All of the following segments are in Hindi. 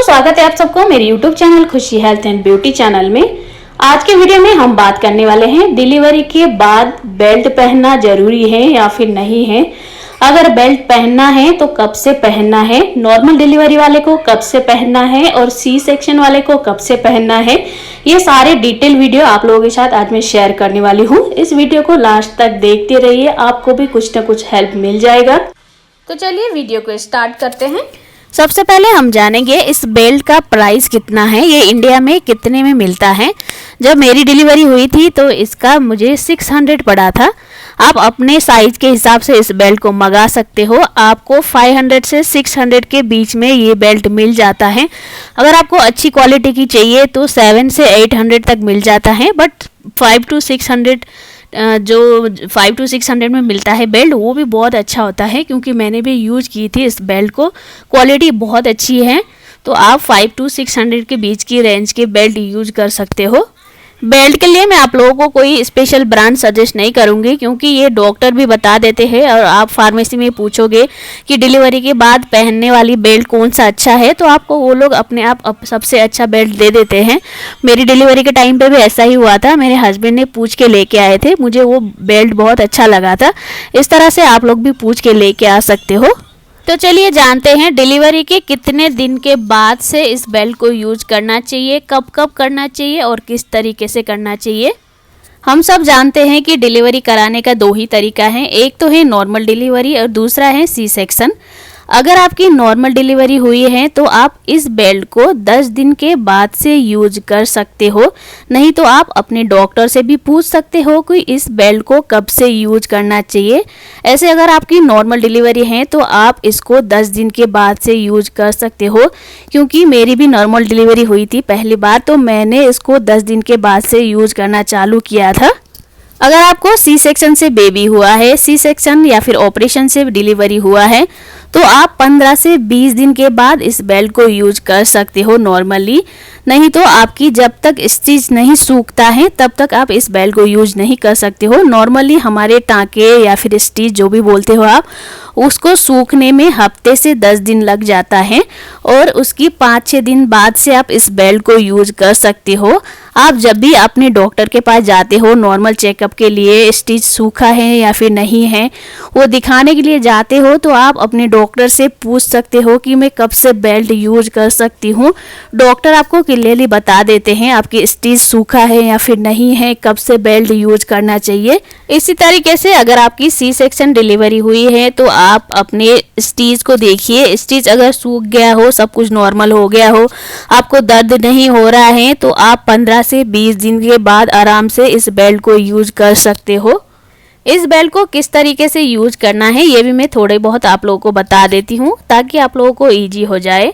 स्वागत है आप सबको मेरे YouTube चैनल खुशी हेल्थ एंड ब्यूटी चैनल में। आज के वीडियो में हम बात करने वाले हैं डिलीवरी के बाद बेल्ट पहनना जरूरी है या फिर नहीं है। अगर बेल्ट पहनना है तो कब से पहनना है, नॉर्मल डिलीवरी वाले को कब से पहनना है और सी सेक्शन वाले को कब से पहनना है। ये सारे डिटेल वीडियो आप लोगों के साथ आज मैं शेयर करने वाली हूँ। इस वीडियो को लास्ट तक देखते रहिए, आपको भी कुछ ना कुछ हेल्प मिल जाएगा। तो चलिए वीडियो को स्टार्ट करते हैं। सबसे पहले हम जानेंगे इस बेल्ट का प्राइस कितना है, ये इंडिया में कितने में मिलता है। जब मेरी डिलीवरी हुई थी तो इसका मुझे 600 पड़ा था। आप अपने साइज के हिसाब से इस बेल्ट को मंगा सकते हो। आपको 500 से 600 के बीच में ये बेल्ट मिल जाता है। अगर आपको अच्छी क्वालिटी की चाहिए तो 7 से 800 तक मिल जाता है, बट 5 to 600 में मिलता है बेल्ट, वो भी बहुत अच्छा होता है क्योंकि मैंने भी यूज की थी इस बेल्ट को। क्वालिटी बहुत अच्छी है, तो आप 5 to 600 के बीच की रेंज के बेल्ट यूज कर सकते हो। बेल्ट के लिए मैं आप लोगों को कोई स्पेशल ब्रांड सजेस्ट नहीं करूंगी क्योंकि ये डॉक्टर भी बता देते हैं, और आप फार्मेसी में पूछोगे कि डिलीवरी के बाद पहनने वाली बेल्ट कौन सा अच्छा है तो आपको वो लोग अपने आप सबसे अच्छा बेल्ट दे देते हैं। मेरी डिलीवरी के टाइम पे भी ऐसा ही हुआ था। मेरे हस्बैंड ने पूछ के लेके आए थे, मुझे वो बेल्ट बहुत अच्छा लगा था। इस तरह से आप लोग भी पूछ के लेके आ सकते हो। तो चलिए जानते हैं डिलीवरी के कितने दिन के बाद से इस बेल्ट को यूज करना चाहिए, कब कब करना चाहिए और किस तरीके से करना चाहिए। हम सब जानते हैं कि डिलीवरी कराने का 2 ही तरीका है, एक तो है नॉर्मल डिलीवरी और दूसरा है सी सेक्शन। अगर आपकी नॉर्मल डिलीवरी हुई है तो आप इस बेल्ट को 10 दिन के बाद से यूज कर सकते हो, नहीं तो आप अपने डॉक्टर से भी पूछ सकते हो कि इस बेल्ट को कब से यूज करना चाहिए। ऐसे अगर आपकी नॉर्मल डिलीवरी है तो आप इसको 10 दिन के बाद से यूज कर सकते हो। क्योंकि मेरी भी नॉर्मल डिलीवरी हुई थी पहली बार, तो मैंने इसको 10 दिन के बाद से यूज करना चालू किया था। अगर आपको सी सेक्शन से बेबी हुआ है, सी सेक्शन या फिर ऑपरेशन से डिलीवरी हुआ है, तो आप 15 से 20 दिन के बाद इस बेल्ट को यूज कर सकते हो नॉर्मली। नहीं तो आपकी जब तक स्टिच नहीं सूखता है तब तक आप इस बेल्ट को यूज नहीं कर सकते हो। नॉर्मली हमारे टाँके या फिर स्टिच जो भी बोलते हो आप, उसको सूखने में हफ्ते से 10 दिन लग जाता है, और उसकी 5-6 दिन बाद से आप इस बेल्ट को यूज कर सकते हो। आप जब भी अपने डॉक्टर के पास जाते हो नॉर्मल चेकअप के लिए, स्टिच सूखा है या फिर नहीं है वो दिखाने के लिए जाते हो, तो आप अपने डॉक्टर से पूछ सकते हो कि मैं कब से बेल्ट यूज कर सकती हूँ। डॉक्टर आपको क्लियरली बता देते हैं आपकी स्टिच सूखा है या फिर नहीं है, कब से बेल्ट यूज करना चाहिए। इसी तरीके से अगर आपकी सी सेक्शन डिलीवरी हुई है तो आप अपने स्टिच को देखिए। स्टिच अगर सूख गया हो, सब कुछ नॉर्मल हो गया हो, आपको दर्द नहीं हो रहा है, तो आप 15 से 20 दिन के बाद आराम से इस बेल्ट को यूज कर सकते हो। इस बेल्ट को किस तरीके से यूज करना है ये भी मैं थोड़े बहुत आप लोगों को बता देती हूँ ताकि आप लोगों को इजी हो जाए।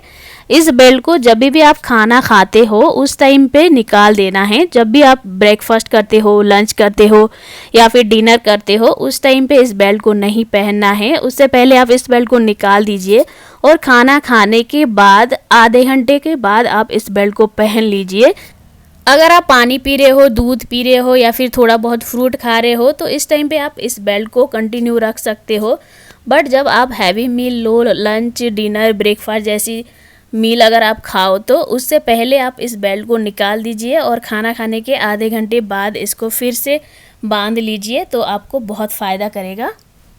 इस बेल्ट को जब भी आप खाना खाते हो उस टाइम पे निकाल देना है। जब भी आप ब्रेकफास्ट करते हो, लंच करते हो या फिर डिनर करते हो, उस टाइम पे इस बेल्ट को नहीं पहनना है। उससे पहले आप इस बेल्ट को निकाल दीजिए और खाना खाने के बाद आधे घंटे के बाद आप इस बेल्ट को पहन लीजिए। अगर आप पानी पी रहे हो, दूध पी रहे हो या फिर थोड़ा बहुत फ्रूट खा रहे हो तो इस टाइम पे आप इस बेल्ट को कंटिन्यू रख सकते हो। बट जब आप हैवी मील लो, लंच, डिनर, ब्रेकफास्ट जैसी मील अगर आप खाओ तो उससे पहले आप इस बेल्ट को निकाल दीजिए और खाना खाने के आधे घंटे बाद इसको फिर से बांध लीजिए, तो आपको बहुत फ़ायदा करेगा।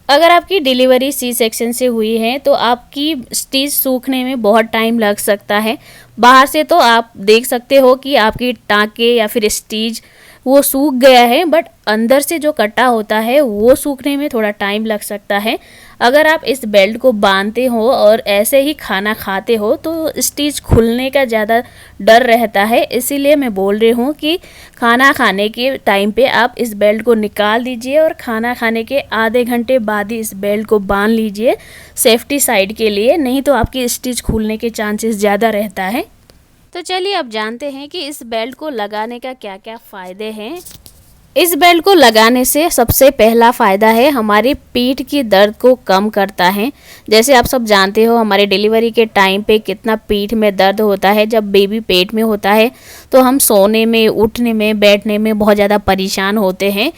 अगर आपकी डिलीवरी सी सेक्शन से हुई है तो आपकी स्टिच सूखने में बहुत टाइम लग सकता है। बाहर से तो आप देख सकते हो कि आपकी टाँके या फिर स्टिच वो सूख गया है, बट अंदर से जो कटा होता है वो सूखने में थोड़ा टाइम लग सकता है। अगर आप इस बेल्ट को बांधते हो और ऐसे ही खाना खाते हो तो स्टिच खुलने का ज़्यादा डर रहता है। इसीलिए मैं बोल रही हूँ कि खाना खाने के टाइम पे आप इस बेल्ट को निकाल दीजिए और खाना खाने के आधे घंटे बाद ही इस बेल्ट को बांध लीजिए सेफ्टी साइड के लिए, नहीं तो आपकी स्टिच खुलने के चांसेस ज़्यादा रहता है। तो चलिए अब जानते हैं कि इस बेल्ट को लगाने का क्या क्या फ़ायदे हैं। इस बेल्ट को लगाने से सबसे पहला फ़ायदा है हमारी पीठ की दर्द को कम करता है। जैसे आप सब जानते हो हमारे डिलीवरी के टाइम पे कितना पीठ में दर्द होता है। जब बेबी पेट में होता है तो हम सोने में, उठने में, बैठने में बहुत ज़्यादा परेशान होते हैं।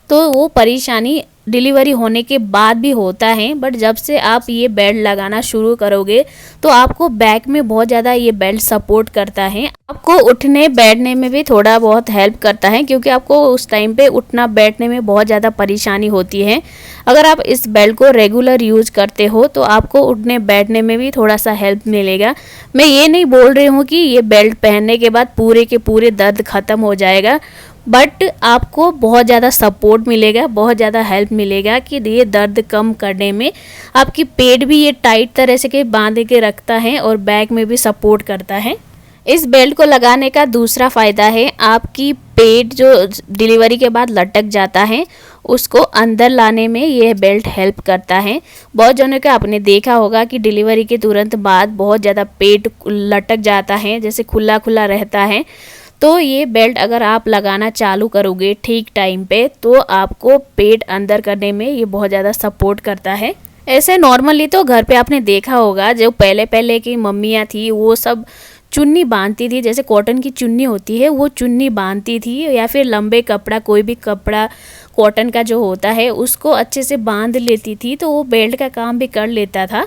तो वो परेशानी डिलीवरी होने के बाद भी होता है, बट जब से आप ये बेल्ट लगाना शुरू करोगे तो आपको बैक में बहुत ज़्यादा ये बेल्ट सपोर्ट करता है। आपको उठने बैठने में भी थोड़ा बहुत हेल्प करता है, क्योंकि आपको उस टाइम पे उठना बैठने में बहुत ज़्यादा परेशानी होती है। अगर आप इस बेल्ट को रेगुलर यूज़ करते हो तो आपको उठने बैठने में भी थोड़ा सा हेल्प मिलेगा। मैं ये नहीं बोल रही हूँ कि ये बेल्ट पहनने के बाद पूरे के पूरे दर्द ख़त्म हो जाएगा, बट आपको बहुत ज़्यादा सपोर्ट मिलेगा, बहुत ज़्यादा हेल्प मिलेगा कि ये दर्द कम करने में। आपकी पेट भी ये टाइट तरह से के बांध के रखता है और बैक में भी सपोर्ट करता है। इस बेल्ट को लगाने का दूसरा फ़ायदा है, आपकी पेट जो डिलीवरी के बाद लटक जाता है उसको अंदर लाने में यह बेल्ट हेल्प करता है। बहुत जनों का आपने देखा होगा कि डिलीवरी के तुरंत बाद बहुत ज़्यादा पेट लटक जाता है, जैसे खुला खुला रहता है। तो ये बेल्ट अगर आप लगाना चालू करोगे ठीक टाइम पे तो आपको पेट अंदर करने में ये बहुत ज़्यादा सपोर्ट करता है। ऐसे नॉर्मली तो घर पे आपने देखा होगा जो पहले पहले की मम्मियाँ थी वो सब चुन्नी बांधती थी, जैसे कॉटन की चुन्नी होती है वो चुन्नी बांधती थी, या फिर लंबे कपड़ा कोई भी कपड़ा कॉटन का जो होता है उसको अच्छे से बांध लेती थी, तो वो बेल्ट का काम भी कर लेता था।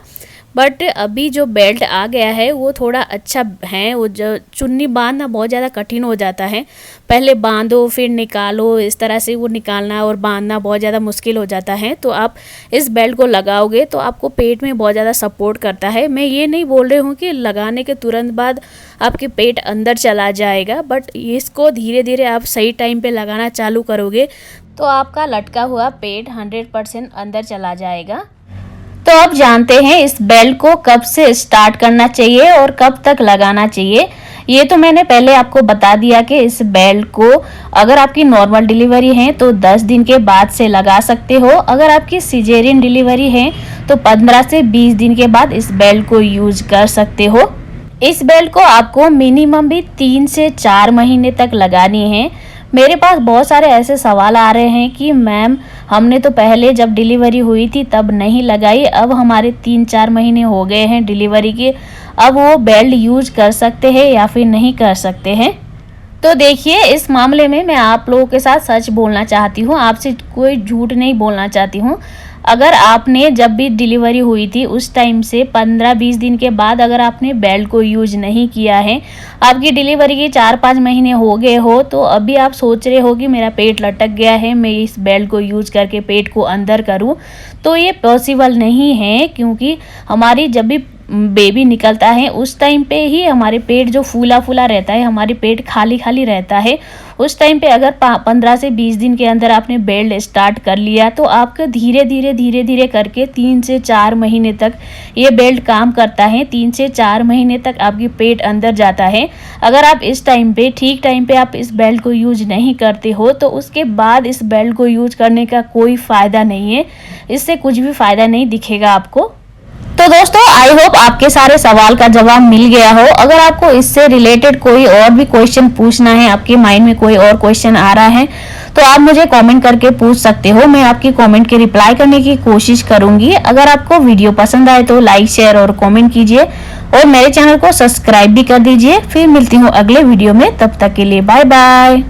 बट अभी जो बेल्ट आ गया है वो थोड़ा अच्छा है। वो जो चुन्नी बांधना बहुत ज़्यादा कठिन हो जाता है, पहले बांधो फिर निकालो, इस तरह से वो निकालना और बांधना बहुत ज़्यादा मुश्किल हो जाता है। तो आप इस बेल्ट को लगाओगे तो आपको पेट में बहुत ज़्यादा सपोर्ट करता है। मैं ये नहीं बोल रही हूँ कि लगाने के तुरंत बाद आपके पेट अंदर चला जाएगा, बट इसको धीरे धीरे आप सही टाइम पे लगाना चालू करोगे तो आपका लटका हुआ पेट 100% अंदर चला जाएगा। तो अब जानते हैं इस बेल्ट को कब से स्टार्ट करना चाहिए और कब तक लगाना चाहिए। ये तो मैंने पहले आपको बता दिया कि इस बेल्ट को अगर आपकी नॉर्मल डिलीवरी है तो 10 दिन के बाद से लगा सकते हो, अगर आपकी सिजेरियन डिलीवरी है तो 15 से 20 दिन के बाद इस बेल्ट को यूज कर सकते हो। इस बेल्ट को आपको मिनिमम भी 3 से 4 महीने तक लगानी है। मेरे पास बहुत सारे ऐसे सवाल आ रहे हैं कि मैम हमने तो पहले जब डिलीवरी हुई थी तब नहीं लगाई, अब हमारे 3-4 महीने हो गए हैं डिलीवरी के, अब वो बेल्ट यूज कर सकते हैं या फिर नहीं कर सकते हैं। तो देखिए इस मामले में मैं आप लोगों के साथ सच बोलना चाहती हूँ, आपसे कोई झूठ नहीं बोलना चाहती हूँ। अगर आपने जब भी डिलीवरी हुई थी उस टाइम से 15-20 दिन के बाद अगर आपने बेल्ट को यूज नहीं किया है, आपकी डिलीवरी के 4-5 महीने हो गए हो, तो अभी आप सोच रहे हो कि मेरा पेट लटक गया है, मैं इस बेल्ट को यूज करके पेट को अंदर करूं, तो ये पॉसिबल नहीं है। क्योंकि हमारी जब भी बेबी निकलता है उस टाइम पे ही हमारे पेट जो फूला फूला रहता है, हमारे पेट खाली खाली रहता है, उस टाइम पे अगर 15 से 20 दिन के अंदर आपने बेल्ट स्टार्ट कर लिया तो आपका धीरे धीरे करके 3 से 4 महीने तक ये बेल्ट काम करता है। 3 से 4 महीने तक आपकी पेट अंदर जाता है। अगर आप इस टाइम पे ठीक टाइम पे आप इस बेल्ट को यूज नहीं करते हो तो उसके बाद इस बेल्ट को यूज करने का कोई फ़ायदा नहीं है, इससे कुछ भी फ़ायदा नहीं दिखेगा आपको। तो दोस्तों आई होप आपके सारे सवाल का जवाब मिल गया हो। अगर आपको इससे रिलेटेड कोई और भी क्वेश्चन पूछना है, आपके माइंड में कोई और क्वेश्चन आ रहा है तो आप मुझे कमेंट करके पूछ सकते हो, मैं आपकी कमेंट के रिप्लाई करने की कोशिश करूंगी। अगर आपको वीडियो पसंद आए तो लाइक शेयर और कमेंट कीजिए और मेरे चैनल को सब्सक्राइब भी कर दीजिए। फिर मिलती हूँ अगले वीडियो में, तब तक के लिए बाय बाय।